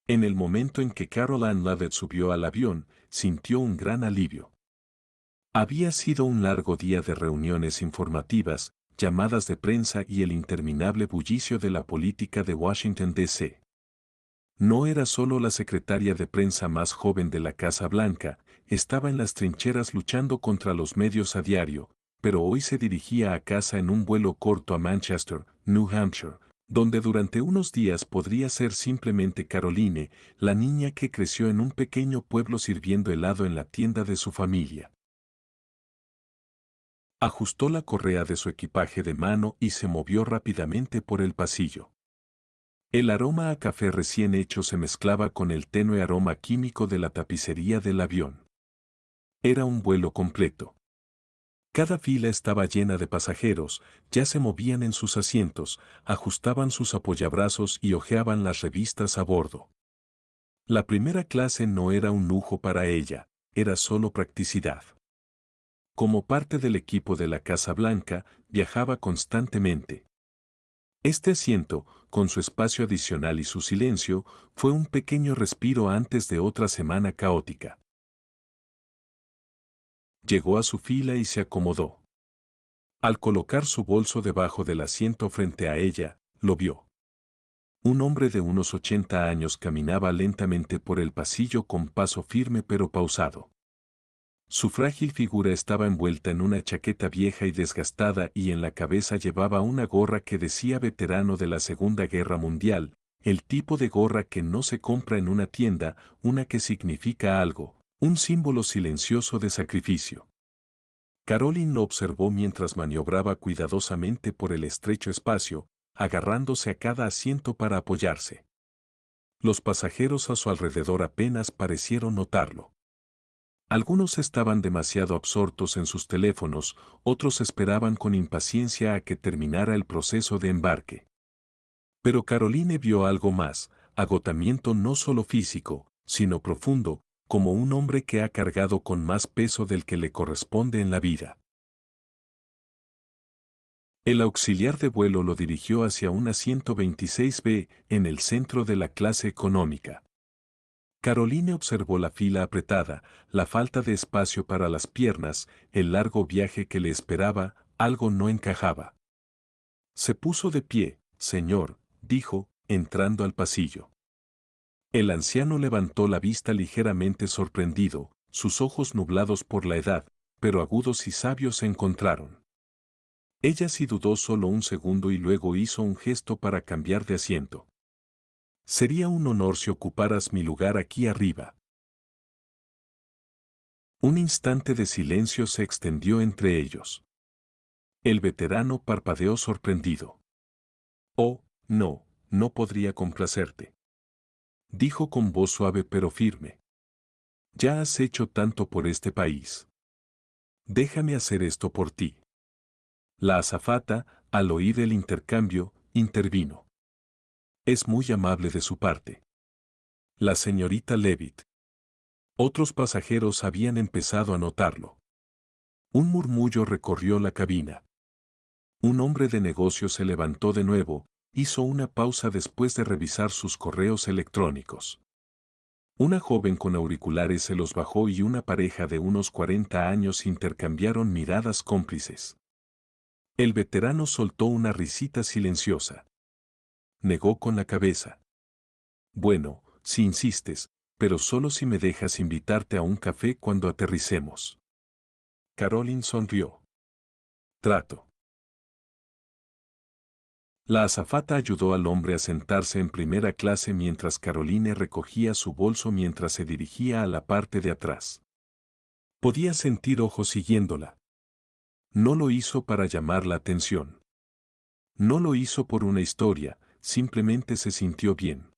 En el momento en que Caroline Lovett subió al avión, sintió un gran alivio. Había sido un largo día de reuniones informativas, llamadas de prensa y el interminable bullicio de la política de Washington, D.C. No era solo la secretaria de prensa más joven de la Casa Blanca, estaba en las trincheras luchando contra los medios a diario, pero hoy se dirigía a casa en un vuelo corto a Manchester, New Hampshire, donde durante unos días podría ser simplemente Caroline, la niña que creció en un pequeño pueblo sirviendo helado en la tienda de su familia. Ajustó la correa de su equipaje de mano y se movió rápidamente por el pasillo. El aroma a café recién hecho se mezclaba con el tenue aroma químico de la tapicería del avión. Era un vuelo completo. Cada fila estaba llena de pasajeros, ya se movían en sus asientos, ajustaban sus apoyabrazos y hojeaban las revistas a bordo. La primera clase no era un lujo para ella, era solo practicidad. Como parte del equipo de la Casa Blanca, viajaba constantemente. Este asiento, con su espacio adicional y su silencio, fue un pequeño respiro antes de otra semana caótica. Llegó a su fila y se acomodó. Al colocar su bolso debajo del asiento frente a ella, lo vio. Un hombre de unos 80 años caminaba lentamente por el pasillo con paso firme pero pausado. Su frágil figura estaba envuelta en una chaqueta vieja y desgastada y en la cabeza llevaba una gorra que decía veterano de la Segunda Guerra Mundial, el tipo de gorra que no se compra en una tienda, una que significa algo, un símbolo silencioso de sacrificio. Caroline lo observó mientras maniobraba cuidadosamente por el estrecho espacio, agarrándose a cada asiento para apoyarse. Los pasajeros a su alrededor apenas parecieron notarlo. Algunos estaban demasiado absortos en sus teléfonos, otros esperaban con impaciencia a que terminara el proceso de embarque. Pero Caroline vio algo más, agotamiento no solo físico, sino profundo, como un hombre que ha cargado con más peso del que le corresponde en la vida. El auxiliar de vuelo lo dirigió hacia un asiento 26B en el centro de la clase económica. Caroline observó la fila apretada, la falta de espacio para las piernas, el largo viaje que le esperaba, algo no encajaba. Se puso de pie, señor, dijo, entrando al pasillo. El anciano levantó la vista ligeramente sorprendido, sus ojos nublados por la edad, pero agudos y sabios se encontraron. Ella sí dudó solo un segundo y luego hizo un gesto para cambiar de asiento. Sería un honor si ocuparas mi lugar aquí arriba. Un instante de silencio se extendió entre ellos. El veterano parpadeó sorprendido. Oh, no, no podría complacerte. Dijo con voz suave pero firme. Ya has hecho tanto por este país. Déjame hacer esto por ti. La azafata, al oír el intercambio, intervino. Es muy amable de su parte. La señorita Levitt. Otros pasajeros habían empezado a notarlo. Un murmullo recorrió la cabina. Un hombre de negocios se levantó de nuevo, hizo una pausa después de revisar sus correos electrónicos. Una joven con auriculares se los bajó y una pareja de unos 40 años intercambiaron miradas cómplices. El veterano soltó una risita silenciosa. Negó con la cabeza. Bueno, si insistes, pero solo si me dejas invitarte a un café cuando aterricemos. Caroline sonrió. Trato. La azafata ayudó al hombre a sentarse en primera clase mientras Caroline recogía su bolso mientras se dirigía a la parte de atrás. Podía sentir ojos siguiéndola. No lo hizo para llamar la atención. No lo hizo por una historia, simplemente se sintió bien.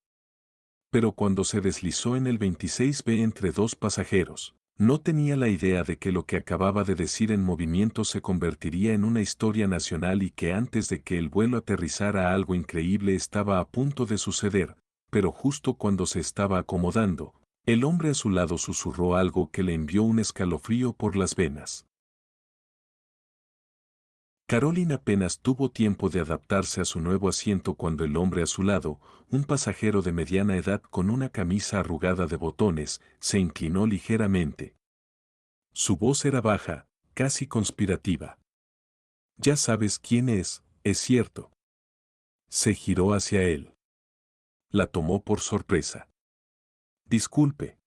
Pero cuando se deslizó en el 26B entre dos pasajeros, no tenía la idea de que lo que acababa de decir en movimiento se convertiría en una historia nacional y que antes de que el vuelo aterrizara algo increíble estaba a punto de suceder, pero justo cuando se estaba acomodando, el hombre a su lado susurró algo que le envió un escalofrío por las venas. Caroline apenas tuvo tiempo de adaptarse a su nuevo asiento cuando el hombre a su lado, un pasajero de mediana edad con una camisa arrugada de botones, se inclinó ligeramente. Su voz era baja, casi conspirativa. Ya sabes quién es cierto. Se giró hacia él. La tomó por sorpresa. Disculpe.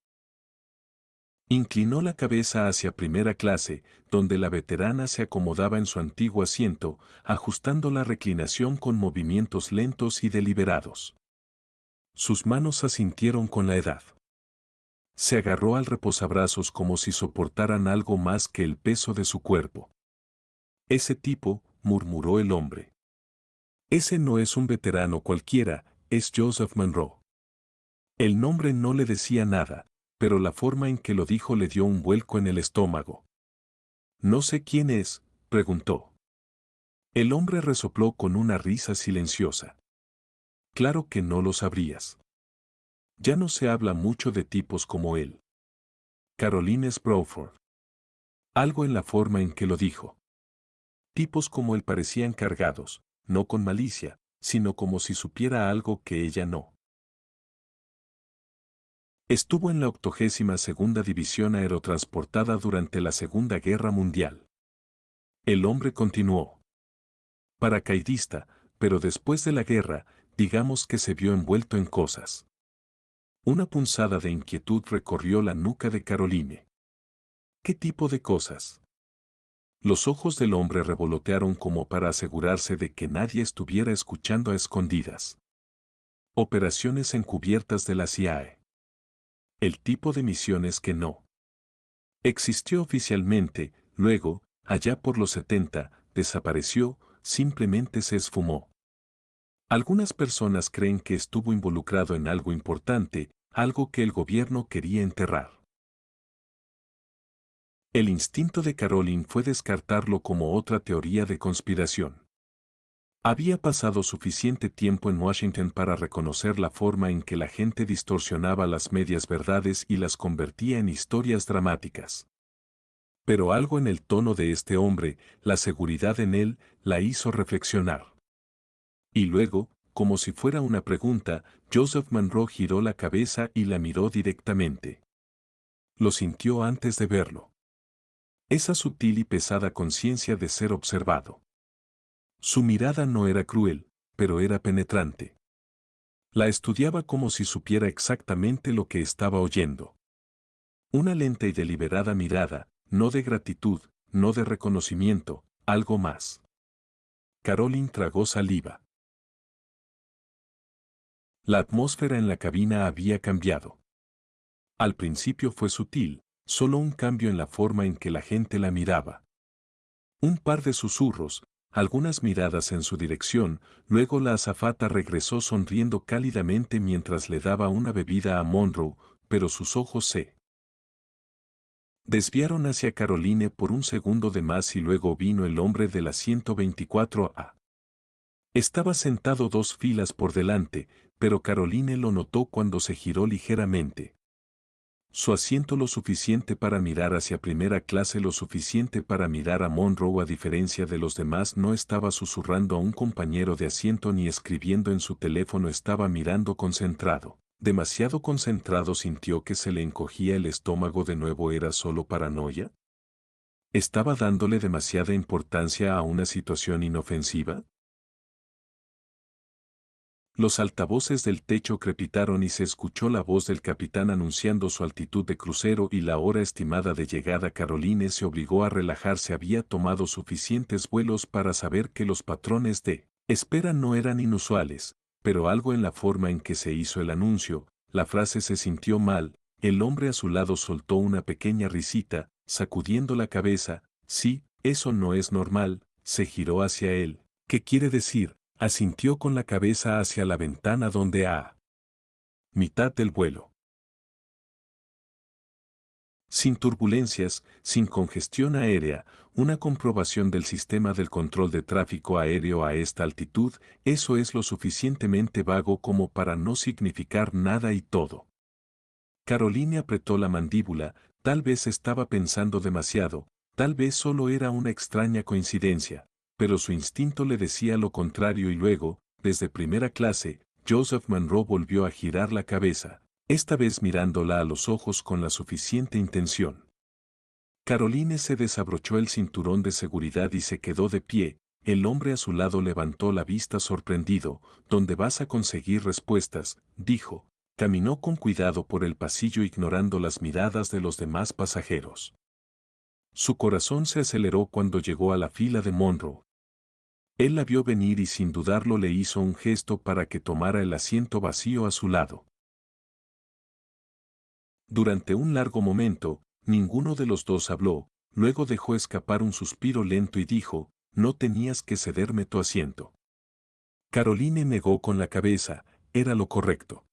Inclinó la cabeza hacia primera clase, donde la veterana se acomodaba en su antiguo asiento, ajustando la reclinación con movimientos lentos y deliberados. Sus manos asintieron con la edad. Se agarró al reposabrazos como si soportaran algo más que el peso de su cuerpo. Ese tipo, murmuró el hombre. Ese no es un veterano cualquiera, es Joseph Monroe. El nombre no le decía nada, pero la forma en que lo dijo le dio un vuelco en el estómago. No sé quién es, preguntó. El hombre resopló con una risa silenciosa. Claro que no lo sabrías. Ya no se habla mucho de tipos como él. Caroline Sprowford. Algo en la forma en que lo dijo. Tipos como él parecían cargados, no con malicia, sino como si supiera algo que ella no. Estuvo en la 82ª División Aerotransportada durante la Segunda Guerra Mundial. El hombre continuó. Paracaidista, pero después de la guerra, digamos que se vio envuelto en cosas. Una punzada de inquietud recorrió la nuca de Caroline. ¿Qué tipo de cosas? Los ojos del hombre revolotearon como para asegurarse de que nadie estuviera escuchando a escondidas. Operaciones encubiertas de la CIA. El tipo de misiones que no existió oficialmente, luego, allá por los 70, desapareció, simplemente se esfumó. Algunas personas creen que estuvo involucrado en algo importante, algo que el gobierno quería enterrar. El instinto de Caroline fue descartarlo como otra teoría de conspiración. Había pasado suficiente tiempo en Washington para reconocer la forma en que la gente distorsionaba las medias verdades y las convertía en historias dramáticas. Pero algo en el tono de este hombre, la seguridad en él, la hizo reflexionar. Y luego, como si fuera una pregunta, Joseph Monroe giró la cabeza y la miró directamente. Lo sintió antes de verlo. Esa sutil y pesada conciencia de ser observado. Su mirada no era cruel, pero era penetrante. La estudiaba como si supiera exactamente lo que estaba oyendo. Una lenta y deliberada mirada, no de gratitud, no de reconocimiento, algo más. Caroline tragó saliva. La atmósfera en la cabina había cambiado. Al principio fue sutil, solo un cambio en la forma en que la gente la miraba. Un par de susurros, algunas miradas en su dirección, luego la azafata regresó sonriendo cálidamente mientras le daba una bebida a Monroe, pero sus ojos se desviaron hacia Caroline por un segundo de más y luego vino el hombre de la 124A. Estaba sentado 2 filas por delante, pero Caroline lo notó cuando se giró ligeramente. Su asiento lo suficiente para mirar hacia primera clase, lo suficiente para mirar a Monroe. A diferencia de los demás, no estaba susurrando a un compañero de asiento ni escribiendo en su teléfono, estaba mirando concentrado. Demasiado concentrado. Sintió que se le encogía el estómago de nuevo. ¿Era solo paranoia? ¿Estaba dándole demasiada importancia a una situación inofensiva? Los altavoces del techo crepitaron y se escuchó la voz del capitán anunciando su altitud de crucero y la hora estimada de llegada. Caroline se obligó a relajarse. Había tomado suficientes vuelos para saber que los patrones de espera no eran inusuales, pero algo en la forma en que se hizo el anuncio, la frase se sintió mal. El hombre a su lado soltó una pequeña risita, sacudiendo la cabeza. Sí, eso no es normal. Se giró hacia él. ¿Qué quiere decir? Asintió con la cabeza hacia la ventana donde a mitad del vuelo. Sin turbulencias, sin congestión aérea, una comprobación del sistema del control de tráfico aéreo a esta altitud, eso es lo suficientemente vago como para no significar nada y todo. Caroline apretó la mandíbula, tal vez estaba pensando demasiado, tal vez solo era una extraña coincidencia, pero su instinto le decía lo contrario y luego, desde primera clase, Joseph Monroe volvió a girar la cabeza, esta vez mirándola a los ojos con la suficiente intención. Caroline se desabrochó el cinturón de seguridad y se quedó de pie. El hombre a su lado levantó la vista sorprendido. ¿Dónde vas a conseguir respuestas?, dijo. Caminó con cuidado por el pasillo ignorando las miradas de los demás pasajeros. Su corazón se aceleró cuando llegó a la fila de Monroe. Él la vio venir y sin dudarlo le hizo un gesto para que tomara el asiento vacío a su lado. Durante un largo momento, ninguno de los dos habló, luego dejó escapar un suspiro lento y dijo, no tenías que cederme tu asiento. Caroline negó con la cabeza, era lo correcto.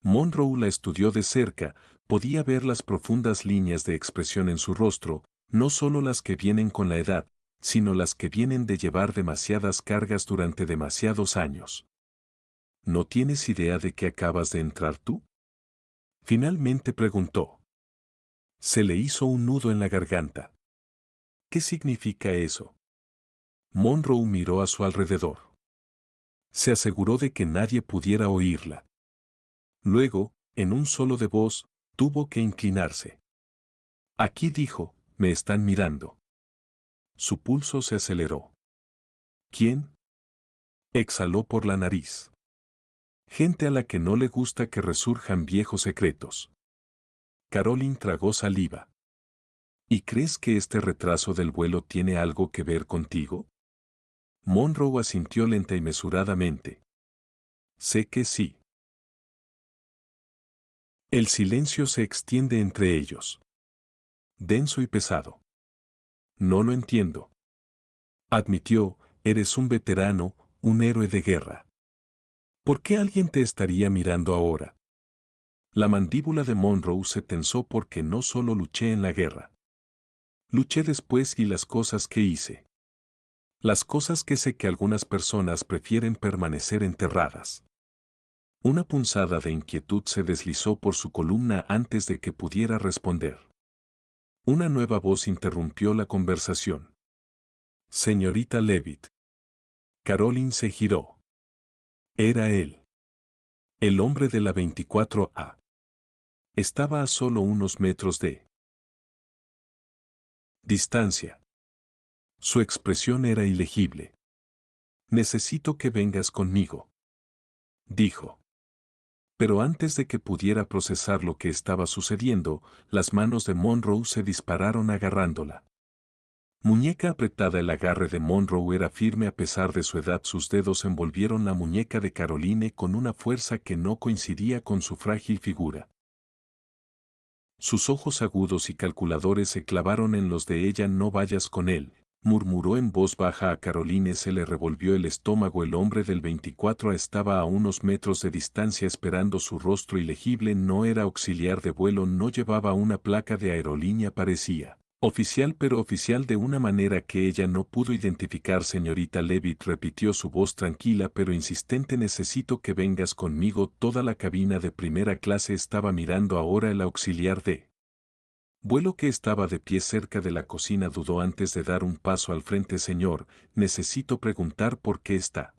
Monroe la estudió de cerca, podía ver las profundas líneas de expresión en su rostro, no solo las que vienen con la edad, sino las que vienen de llevar demasiadas cargas durante demasiados años. ¿No tienes idea de que acabas de entrar tú?, finalmente preguntó. Se le hizo un nudo en la garganta. ¿Qué significa eso? Monroe miró a su alrededor. Se aseguró de que nadie pudiera oírla. Luego, en un solo de voz, tuvo que inclinarse. Aquí dijo, me están mirando. Su pulso se aceleró. ¿Quién? Exhaló por la nariz. Gente a la que no le gusta que resurjan viejos secretos. Caroline tragó saliva. ¿Y crees que este retraso del vuelo tiene algo que ver contigo? Monroe asintió lenta y mesuradamente. Sé que sí. El silencio se extiende entre ellos. Denso y pesado. No lo entiendo. Admitió, eres un veterano, un héroe de guerra. ¿Por qué alguien te estaría mirando ahora? La mandíbula de Monroe se tensó porque no solo luché en la guerra. Luché después y las cosas que hice. Las cosas que sé que algunas personas prefieren permanecer enterradas. Una punzada de inquietud se deslizó por su columna antes de que pudiera responder. Una nueva voz interrumpió la conversación. Señorita Leavitt. Caroline se giró. Era él. El hombre de la 24A. Estaba a solo unos metros de distancia. Su expresión era ilegible. Necesito que vengas conmigo, dijo. Pero antes de que pudiera procesar lo que estaba sucediendo, las manos de Monroe se dispararon agarrándola. Muñeca apretada. El agarre de Monroe era firme a pesar de su edad. Sus dedos envolvieron la muñeca de Caroline con una fuerza que no coincidía con su frágil figura. Sus ojos agudos y calculadores se clavaron en los de ella. No vayas con él, murmuró en voz baja a Caroline. Se le revolvió el estómago. El hombre del 24A estaba a unos metros de distancia esperando su rostro ilegible. No era auxiliar de vuelo, no llevaba una placa de aerolínea. Parecía oficial, pero oficial de una manera que ella no pudo identificar. Señorita Leavitt, repitió su voz tranquila pero insistente, necesito que vengas conmigo. Toda la cabina de primera clase estaba mirando ahora. El auxiliar de vuelo, que estaba de pie cerca de la cocina, dudó antes de dar un paso al frente. Señor, necesito preguntar por qué está.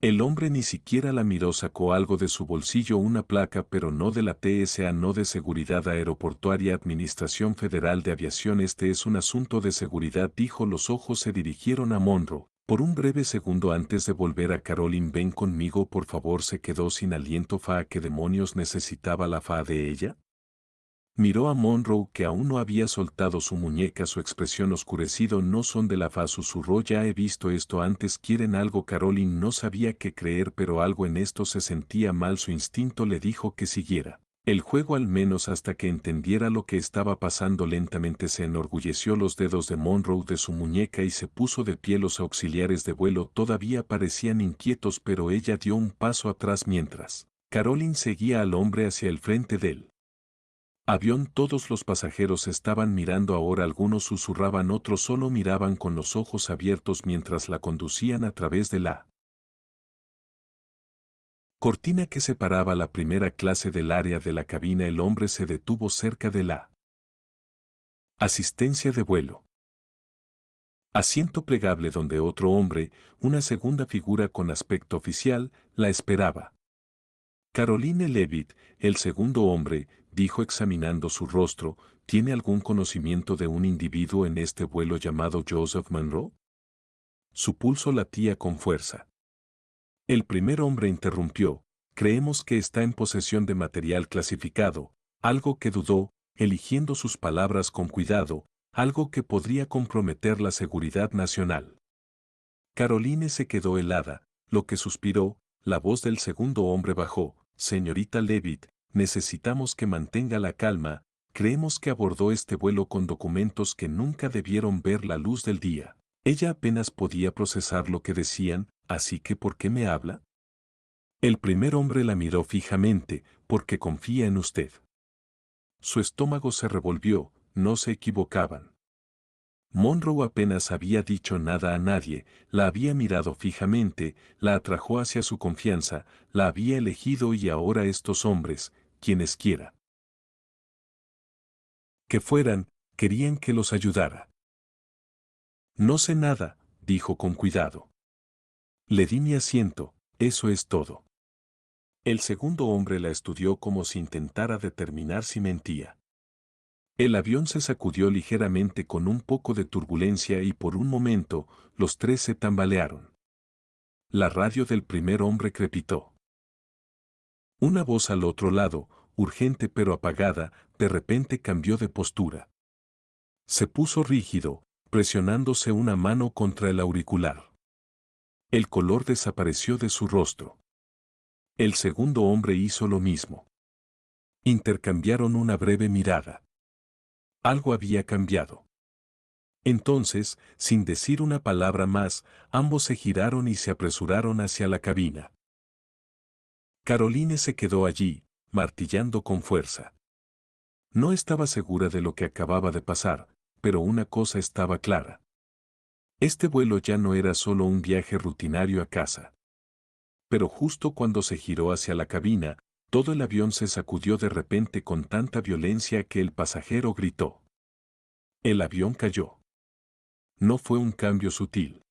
El hombre ni siquiera la miró. Sacó algo de su bolsillo, una placa, pero no de la TSA, no de Seguridad Aeroportuaria, Administración Federal de Aviación. Este es un asunto de seguridad, dijo. Los ojos se dirigieron a Monroe. Por un breve segundo antes de volver a Caroline. Ven conmigo, por favor. Se quedó sin aliento. ¿Fa qué demonios necesitaba la fa de ella? Miró a Monroe, que aún no había soltado su muñeca. Su expresión oscurecido. No son de la fa, susurró. Ya he visto esto antes. ¿Quieren algo? Caroline no sabía qué creer, pero algo en esto se sentía mal. Su instinto le dijo que siguiera el juego, al menos hasta que entendiera lo que estaba pasando. Lentamente se enorgulleció los dedos de Monroe de su muñeca y se puso de pie. Los auxiliares de vuelo todavía parecían inquietos, pero ella dio un paso atrás mientras Caroline seguía al hombre hacia el frente del avión. Todos los pasajeros estaban mirando ahora. Algunos susurraban, otros solo miraban con los ojos abiertos mientras la conducían a través de la cortina que separaba la primera clase del área de la cabina. El hombre se detuvo cerca de la asistencia de vuelo. Asiento plegable donde otro hombre, una segunda figura con aspecto oficial, la esperaba. Caroline Leavitt, el segundo hombre, dijo examinando su rostro, ¿tiene algún conocimiento de un individuo en este vuelo llamado Joseph Monroe? Su pulso latía con fuerza. El primer hombre interrumpió, creemos que está en posesión de material clasificado, algo que dudó, eligiendo sus palabras con cuidado, algo que podría comprometer la seguridad nacional. Caroline se quedó helada, lo que suspiró, la voz del segundo hombre bajó, señorita Leavitt, necesitamos que mantenga la calma, creemos que abordó este vuelo con documentos que nunca debieron ver la luz del día. Ella apenas podía procesar lo que decían, así que ¿por qué me habla? El primer hombre la miró fijamente, porque confía en usted. Su estómago se revolvió, no se equivocaban. Monroe apenas había dicho nada a nadie, la había mirado fijamente, la atrajo hacia su confianza, la había elegido y ahora estos hombres, quienes quiera que fueran, querían que los ayudara. No sé nada, dijo con cuidado. Le di mi asiento, eso es todo. El segundo hombre la estudió como si intentara determinar si mentía. El avión se sacudió ligeramente con un poco de turbulencia y por un momento, los tres se tambalearon. La radio del primer hombre crepitó. Una voz al otro lado, urgente pero apagada, de repente cambió de postura. Se puso rígido, presionándose una mano contra el auricular. El color desapareció de su rostro. El segundo hombre hizo lo mismo. Intercambiaron una breve mirada. Algo había cambiado. Entonces, sin decir una palabra más, ambos se giraron y se apresuraron hacia la cabina. Caroline se quedó allí, martillando con fuerza. No estaba segura de lo que acababa de pasar, pero una cosa estaba clara. Este vuelo ya no era solo un viaje rutinario a casa. Pero justo cuando se giró hacia la cabina, todo el avión se sacudió de repente con tanta violencia que el pasajero gritó. El avión cayó. No fue un cambio sutil.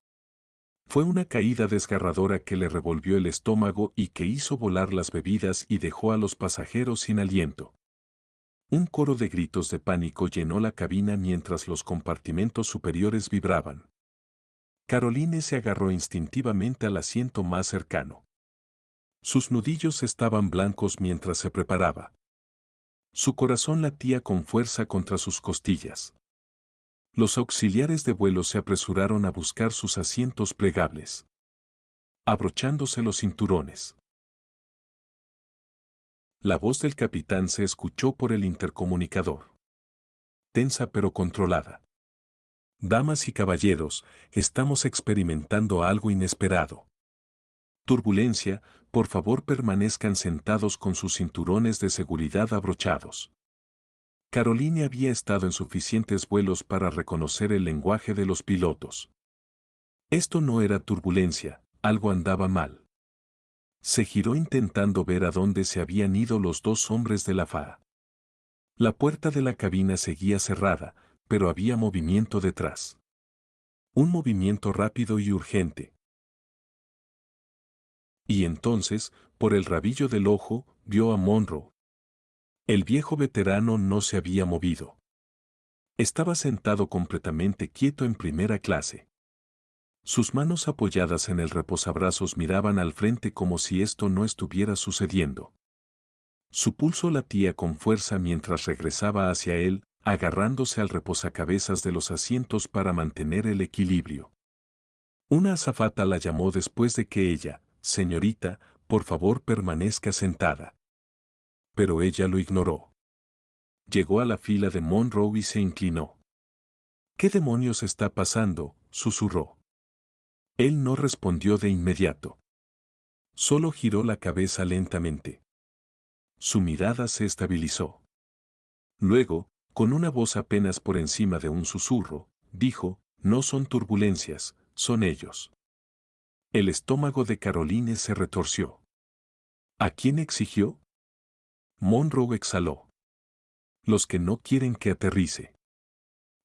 Fue una caída desgarradora que le revolvió el estómago y que hizo volar las bebidas y dejó a los pasajeros sin aliento. Un coro de gritos de pánico llenó la cabina mientras los compartimentos superiores vibraban. Caroline se agarró instintivamente al asiento más cercano. Sus nudillos estaban blancos mientras se preparaba. Su corazón latía con fuerza contra sus costillas. Los auxiliares de vuelo se apresuraron a buscar sus asientos plegables, abrochándose los cinturones. La voz del capitán se escuchó por el intercomunicador. Tensa pero controlada. Damas y caballeros, estamos experimentando algo inesperado. Turbulencia, por favor permanezcan sentados con sus cinturones de seguridad abrochados. Caroline había estado en suficientes vuelos para reconocer el lenguaje de los pilotos. Esto no era turbulencia, algo andaba mal. Se giró intentando ver a dónde se habían ido los dos hombres de la FAA. La puerta de la cabina seguía cerrada, pero había movimiento detrás. Un movimiento rápido y urgente. Y entonces, por el rabillo del ojo, vio a Monroe. El viejo veterano no se había movido. Estaba sentado completamente quieto en primera clase. Sus manos apoyadas en el reposabrazos miraban al frente como si esto no estuviera sucediendo. Su pulso latía con fuerza mientras regresaba hacia él, agarrándose al reposacabezas de los asientos para mantener el equilibrio. Una azafata la llamó después de que ella, señorita, por favor permanezca sentada. Pero ella lo ignoró. Llegó a la fila de Monroe y se inclinó. ¿Qué demonios está pasando?, susurró. Él no respondió de inmediato. Solo giró la cabeza lentamente. Su mirada se estabilizó. Luego, con una voz apenas por encima de un susurro, dijo, no son turbulencias, son ellos. El estómago de Caroline se retorció. ¿A quién exigió? Monroe exhaló. Los que no quieren que aterrice.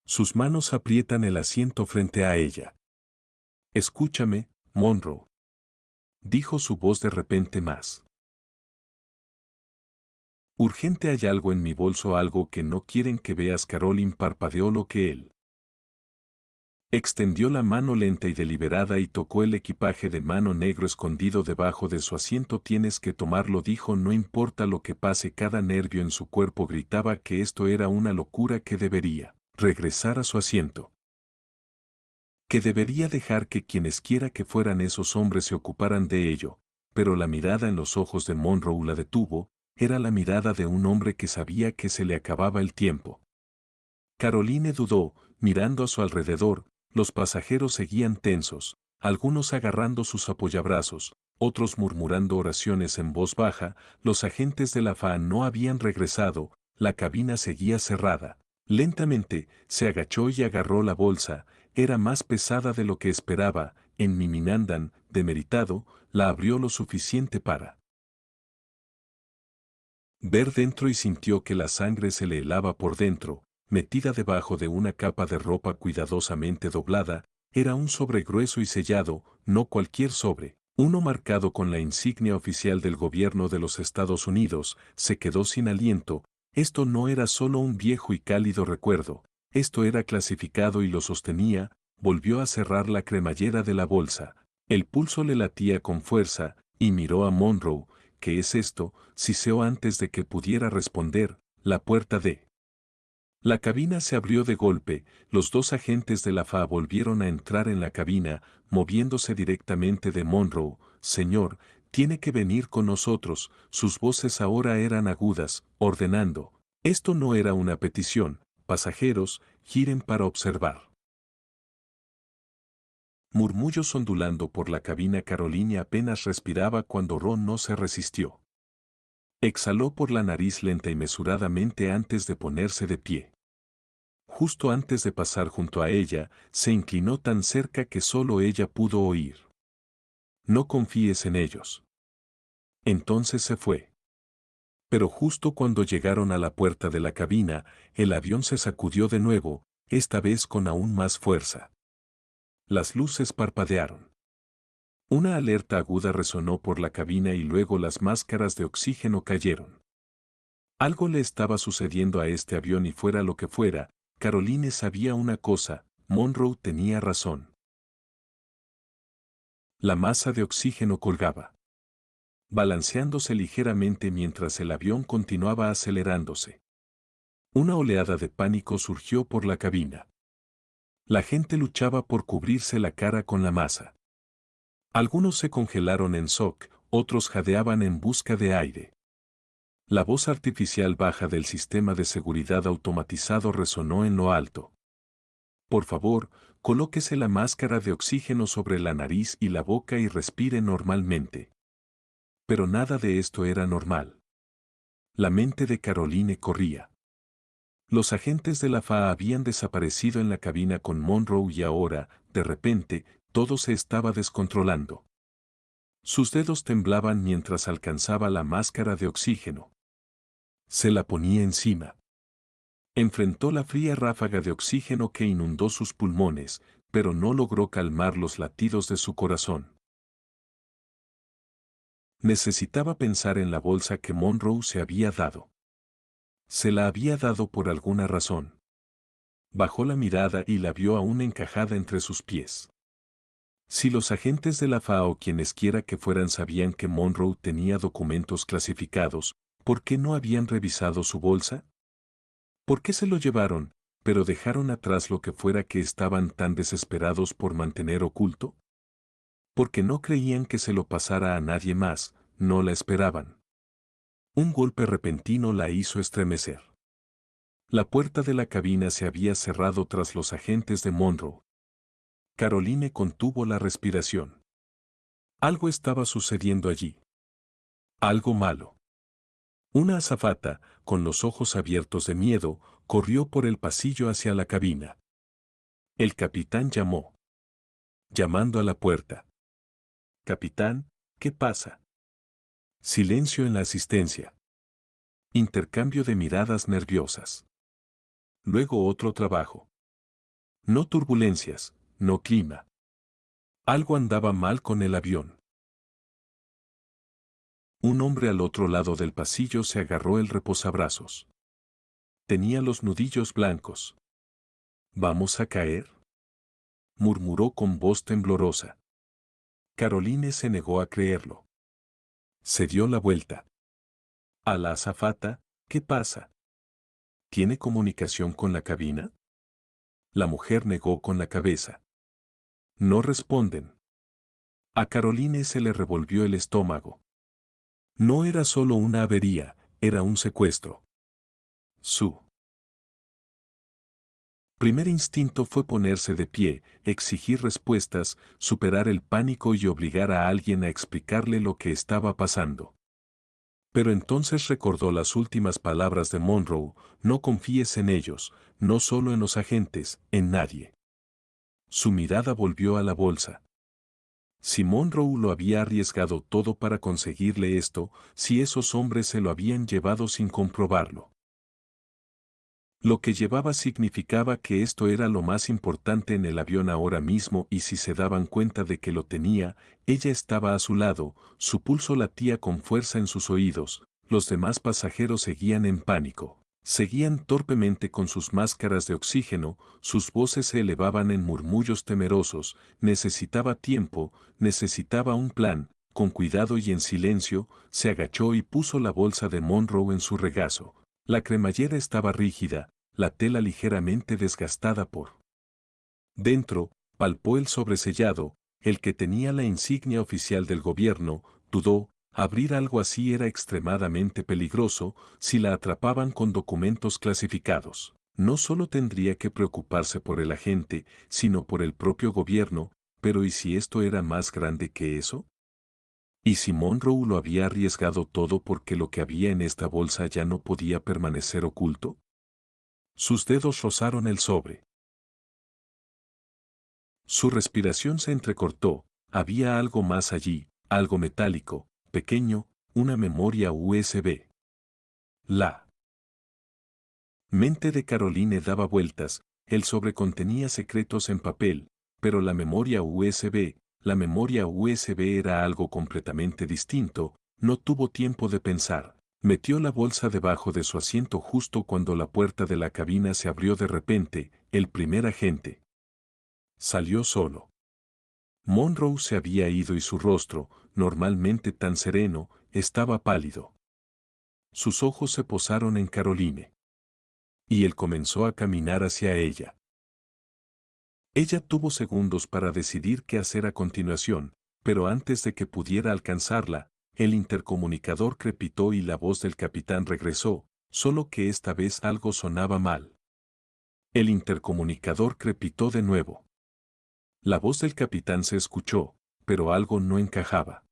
Sus manos aprietan el asiento frente a ella. Escúchame, Monroe, dijo su voz de repente más. Urgente, hay algo en mi bolso, algo que no quieren que veas. Caroline parpadeó lo que él. Extendió la mano lenta y deliberada y tocó el equipaje de mano negro escondido debajo de su asiento. Tienes que tomarlo, dijo, no importa lo que pase. Cada nervio en su cuerpo gritaba que esto era una locura, que debería regresar a su asiento. Que debería dejar que quienesquiera que fueran esos hombres se ocuparan de ello, pero la mirada en los ojos de Monroe la detuvo. Era la mirada de un hombre que sabía que se le acababa el tiempo. Caroline dudó, mirando a su alrededor. Los pasajeros seguían tensos, algunos agarrando sus apoyabrazos, otros murmurando oraciones en voz baja. Los agentes de la FAA no habían regresado, la cabina seguía cerrada. Lentamente, se agachó y agarró la bolsa. Era más pesada de lo que esperaba. En Miminándán, demeritado, la abrió lo suficiente para ver dentro y sintió que la sangre se le helaba por dentro. Metida debajo de una capa de ropa cuidadosamente doblada, era un sobre grueso y sellado, no cualquier sobre, uno marcado con la insignia oficial del gobierno de los Estados Unidos. Se quedó sin aliento. Esto no era solo un viejo y cálido recuerdo, esto era clasificado y lo sostenía. Volvió a cerrar la cremallera de la bolsa. El pulso le latía con fuerza, y miró a Monroe. ¿Qué es esto?, siseó antes de que pudiera responder. La puerta de la cabina se abrió de golpe. Los dos agentes de la FAA volvieron a entrar en la cabina, moviéndose directamente de Monroe. Señor, tiene que venir con nosotros. Sus voces ahora eran agudas, ordenando. Esto no era una petición. Pasajeros, giren para observar. Murmullos ondulando por la cabina. Caroline apenas respiraba cuando Ron no se resistió. Exhaló por la nariz lenta y mesuradamente antes de ponerse de pie. Justo antes de pasar junto a ella, se inclinó tan cerca que solo ella pudo oír. No confíes en ellos. Entonces se fue. Pero justo cuando llegaron a la puerta de la cabina, el avión se sacudió de nuevo, esta vez con aún más fuerza. Las luces parpadearon. Una alerta aguda resonó por la cabina y luego las máscaras de oxígeno cayeron. Algo le estaba sucediendo a este avión y fuera lo que fuera, Caroline sabía una cosa, Monroe tenía razón. La masa de oxígeno colgaba, balanceándose ligeramente mientras el avión continuaba acelerándose. Una oleada de pánico surgió por la cabina. La gente luchaba por cubrirse la cara con la masa. Algunos se congelaron en shock, otros jadeaban en busca de aire. La voz artificial baja del sistema de seguridad automatizado resonó en lo alto. Por favor, colóquese la máscara de oxígeno sobre la nariz y la boca y respire normalmente. Pero nada de esto era normal. La mente de Caroline corría. Los agentes de la FAA habían desaparecido en la cabina con Monroe y ahora, de repente, todo se estaba descontrolando. Sus dedos temblaban mientras alcanzaba la máscara de oxígeno. Se la ponía encima. Enfrentó la fría ráfaga de oxígeno que inundó sus pulmones, pero no logró calmar los latidos de su corazón. Necesitaba pensar en la bolsa que Monroe se había dado. Se la había dado por alguna razón. Bajó la mirada y la vio aún encajada entre sus pies. Si los agentes de la FAA o quienesquiera que fueran sabían que Monroe tenía documentos clasificados, ¿por qué no habían revisado su bolsa? ¿Por qué se lo llevaron, pero dejaron atrás lo que fuera que estaban tan desesperados por mantener oculto? Porque no creían que se lo pasara a nadie más, no la esperaban. Un golpe repentino la hizo estremecer. La puerta de la cabina se había cerrado tras los agentes de Monroe. Caroline contuvo la respiración. Algo estaba sucediendo allí. Algo malo. Una azafata, con los ojos abiertos de miedo, corrió por el pasillo hacia la cabina. El capitán llamó. Llamando a la puerta. Capitán, ¿qué pasa? Silencio en la asistencia. Intercambio de miradas nerviosas. Luego otro trabajo. No turbulencias, no clima. Algo andaba mal con el avión. Un hombre al otro lado del pasillo se agarró el reposabrazos. Tenía los nudillos blancos. ¿Vamos a caer?, murmuró con voz temblorosa. Caroline se negó a creerlo. Se dio la vuelta. A la azafata, ¿qué pasa? ¿Tiene comunicación con la cabina? La mujer negó con la cabeza. No responden. A Caroline se le revolvió el estómago. No era solo una avería, era un secuestro. Su primer instinto fue ponerse de pie, exigir respuestas, superar el pánico y obligar a alguien a explicarle lo que estaba pasando. Pero entonces recordó las últimas palabras de Monroe: no confíes en ellos, no solo en los agentes, en nadie. Su mirada volvió a la bolsa. Si Monroe lo había arriesgado todo para conseguirle esto, si esos hombres se lo habían llevado sin comprobarlo. Lo que llevaba significaba que esto era lo más importante en el avión ahora mismo, y si se daban cuenta de que lo tenía, ella estaba a su lado, su pulso latía con fuerza en sus oídos, los demás pasajeros seguían en pánico, seguían torpemente con sus máscaras de oxígeno, sus voces se elevaban en murmullos temerosos: necesitaba tiempo, necesitaba un plan. Con cuidado y en silencio, se agachó y puso la bolsa de Monroe en su regazo. La cremallera estaba rígida, la tela ligeramente desgastada por dentro. Palpó el sobresellado, el que tenía la insignia oficial del gobierno, dudó: abrir algo así era extremadamente peligroso. Si la atrapaban con documentos clasificados, no solo tendría que preocuparse por el agente, sino por el propio gobierno. Pero ¿y si esto era más grande que eso? ¿Y si Monroe lo había arriesgado todo porque lo que había en esta bolsa ya no podía permanecer oculto? Sus dedos rozaron el sobre. Su respiración se entrecortó. Había algo más allí, algo metálico, pequeño, una memoria USB. La mente de Caroline daba vueltas. El sobre contenía secretos en papel, pero la memoria USB era algo completamente distinto. No tuvo tiempo de pensar. Metió la bolsa debajo de su asiento justo cuando la puerta de la cabina se abrió de repente. El primer agente salió solo. Monroe se había ido y su rostro, normalmente tan sereno, estaba pálido. Sus ojos se posaron en Caroline. Y él comenzó a caminar hacia ella. Ella tuvo segundos para decidir qué hacer a continuación, pero antes de que pudiera alcanzarla, el intercomunicador crepitó y la voz del capitán regresó, solo que esta vez algo sonaba mal. El intercomunicador crepitó de nuevo. La voz del capitán se escuchó, pero algo no encajaba.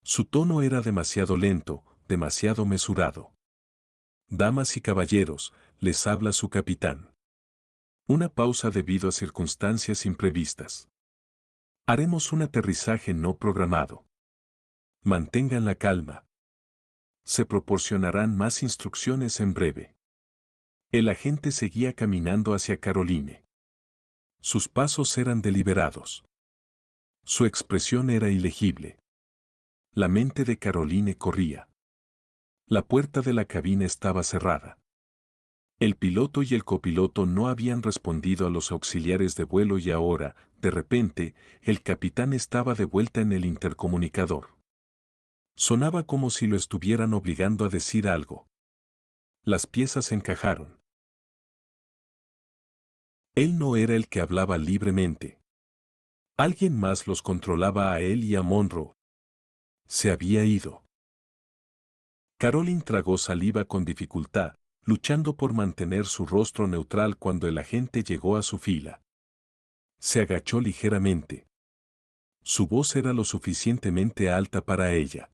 Su tono era demasiado lento, demasiado mesurado. Damas y caballeros, les habla su capitán. Una pausa debido a circunstancias imprevistas. Haremos un aterrizaje no programado. Mantengan la calma. Se proporcionarán más instrucciones en breve. El agente seguía caminando hacia Caroline. Sus pasos eran deliberados. Su expresión era ilegible. La mente de Caroline corría. La puerta de la cabina estaba cerrada. El piloto y el copiloto no habían respondido a los auxiliares de vuelo y ahora, de repente, el capitán estaba de vuelta en el intercomunicador. Sonaba como si lo estuvieran obligando a decir algo. Las piezas encajaron. Él no era el que hablaba libremente. Alguien más los controlaba a él y a Monroe. Se había ido. Caroline tragó saliva con dificultad, luchando por mantener su rostro neutral cuando el agente llegó a su fila. Se agachó ligeramente. Su voz era lo suficientemente alta para ella.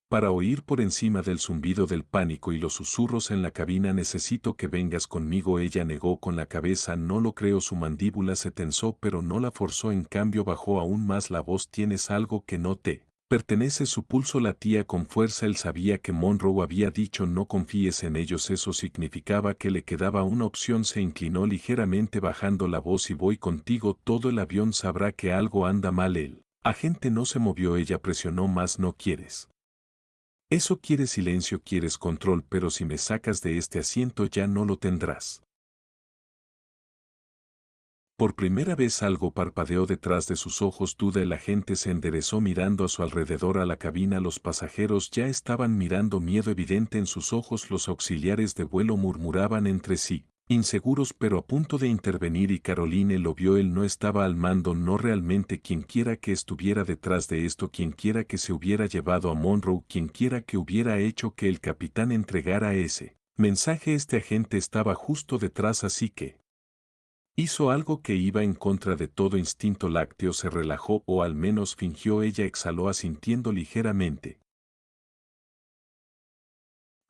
Para oír por encima del zumbido del pánico y los susurros en la cabina: necesito que vengas conmigo. Ella negó con la cabeza: no lo creo. Su mandíbula se tensó pero no la forzó, en cambio bajó aún más la voz: tienes algo que no te Pertenece su pulso latía con fuerza. Él sabía que Monroe había dicho no confíes en ellos. Eso significaba que le quedaba una opción. Se inclinó ligeramente bajando la voz y voy contigo. Todo el avión sabrá que algo anda mal. El agente no se movió. Ella presionó más. No quieres. Eso quiere silencio, quieres control, pero si me sacas de este asiento ya no lo tendrás. Por primera vez algo parpadeó detrás de sus ojos. Duda. El agente se enderezó mirando a su alrededor a la cabina. Los pasajeros ya estaban mirando, miedo evidente en sus ojos. Los auxiliares de vuelo murmuraban entre sí, inseguros pero a punto de intervenir, y Caroline lo vio. Él no estaba al mando, no realmente. Quienquiera que estuviera detrás de esto, quienquiera que se hubiera llevado a Monroe, quienquiera que hubiera hecho que el capitán entregara ese mensaje, este agente estaba justo detrás, así que hizo algo que iba en contra de todo instinto lácteo. Se relajó, o al menos fingió. Ella exhaló asintiendo ligeramente.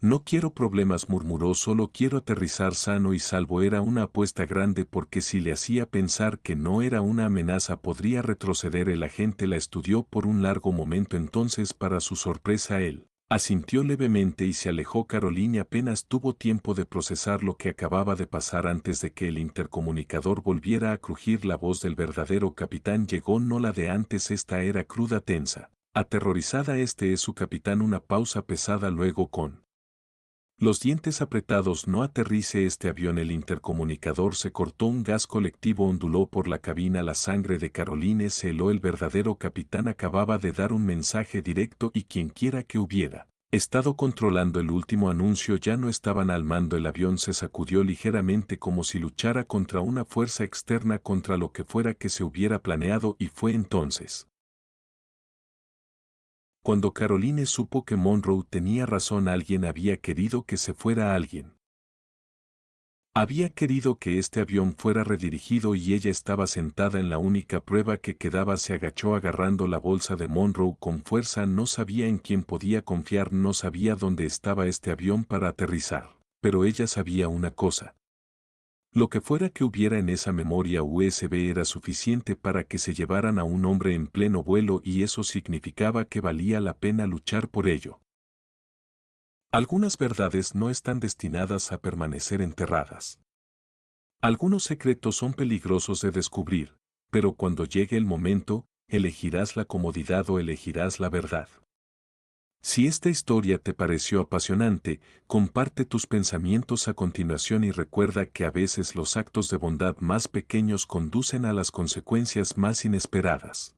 No quiero problemas, murmuró, solo quiero aterrizar sano y salvo. Era una apuesta grande porque si le hacía pensar que no era una amenaza podría retroceder. El agente la estudió por un largo momento. Entonces, para su sorpresa, él asintió levemente y se alejó. Caroline apenas tuvo tiempo de procesar lo que acababa de pasar antes de que el intercomunicador volviera a crujir. La voz del verdadero capitán llegó, no la de antes. Esta era cruda, tensa, aterrorizada. Este es su capitán. Una pausa pesada, luego con los dientes apretados: no aterrice este avión. El intercomunicador se cortó. Un gas colectivo onduló por la cabina. La sangre de Caroline se heló. El verdadero capitán acababa de dar un mensaje directo y quienquiera que hubiera estado controlando el último anuncio ya no estaban al mando. El avión se sacudió ligeramente como si luchara contra una fuerza externa, contra lo que fuera que se hubiera planeado, y fue entonces cuando Caroline supo que Monroe tenía razón. Alguien había querido que se fuera. Alguien había querido que este avión fuera redirigido y ella estaba sentada en la única prueba que quedaba. Se agachó agarrando la bolsa de Monroe con fuerza. No sabía en quién podía confiar, no sabía dónde estaba este avión para aterrizar. Pero ella sabía una cosa. Lo que fuera que hubiera en esa memoria USB era suficiente para que se llevaran a un hombre en pleno vuelo, y eso significaba que valía la pena luchar por ello. Algunas verdades no están destinadas a permanecer enterradas. Algunos secretos son peligrosos de descubrir, pero cuando llegue el momento, elegirás la comodidad o elegirás la verdad. Si esta historia te pareció apasionante, comparte tus pensamientos a continuación y recuerda que a veces los actos de bondad más pequeños conducen a las consecuencias más inesperadas.